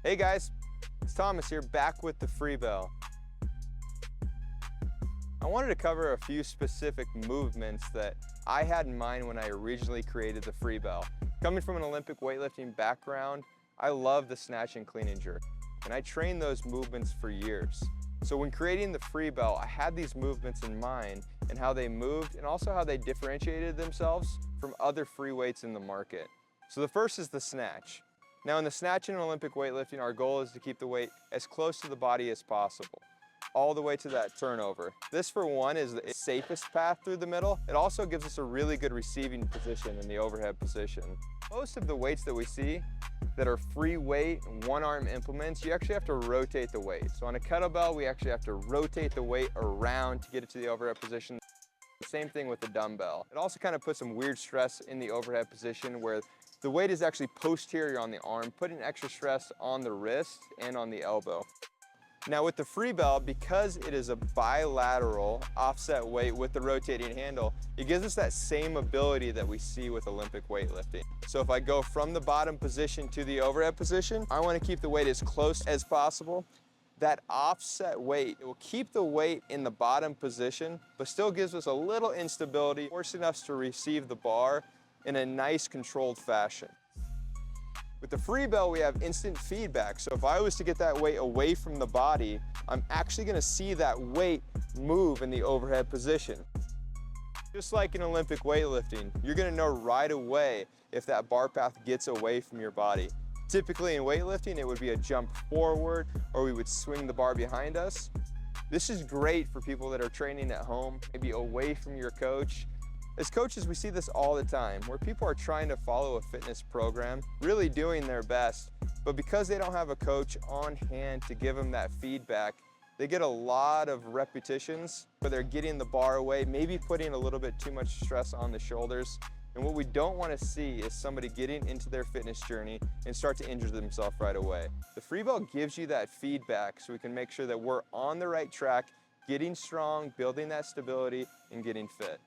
Hey guys, it's Thomas here, back with the Freebell. I wanted to cover a few specific movements that I had in mind when I originally created the Freebell. Coming from an Olympic weightlifting background, I love the snatch and clean and jerk, and I trained those movements for years. So when creating the Freebell, I had these movements in mind and how they moved and also how they differentiated themselves from other free weights in the market. So the first is the snatch. Now in the snatch in Olympic weightlifting, our goal is to keep the weight as close to the body as possible, all the way to that turnover. This, for one, is the safest path through the middle. It also gives us a really good receiving position in the overhead position. Most of the weights that we see that are free weight, one-arm implements, you actually have to rotate the weight. So on a kettlebell, we actually have to rotate the weight around to get it to the overhead position. Same thing with the dumbbell. It also kind of puts some weird stress in the overhead position where the weight is actually posterior on the arm, putting extra stress on the wrist and on the elbow. Now with the Freebell, because it is a bilateral offset weight with the rotating handle, it gives us that same ability that we see with Olympic weightlifting. So if I go from the bottom position to the overhead position, I want to keep the weight as close as possible. That offset weight, it will keep the weight in the bottom position, but still gives us a little instability, forcing us to receive the bar in a nice controlled fashion. With the Freebell, we have instant feedback. So if I was to get that weight away from the body, I'm actually gonna see that weight move in the overhead position. Just like in Olympic weightlifting, you're gonna know right away if that bar path gets away from your body. Typically in weightlifting, it would be a jump forward or we would swing the bar behind us. This is great for people that are training at home, maybe away from your coach. As coaches, we see this all the time, where people are trying to follow a fitness program, really doing their best, but because they don't have a coach on hand to give them that feedback, they get a lot of repetitions where they're getting the bar away, maybe putting a little bit too much stress on the shoulders. And what we don't want to see is somebody getting into their fitness journey and start to injure themselves right away. The Freebell gives you that feedback so we can make sure that we're on the right track, getting strong, building that stability, and getting fit.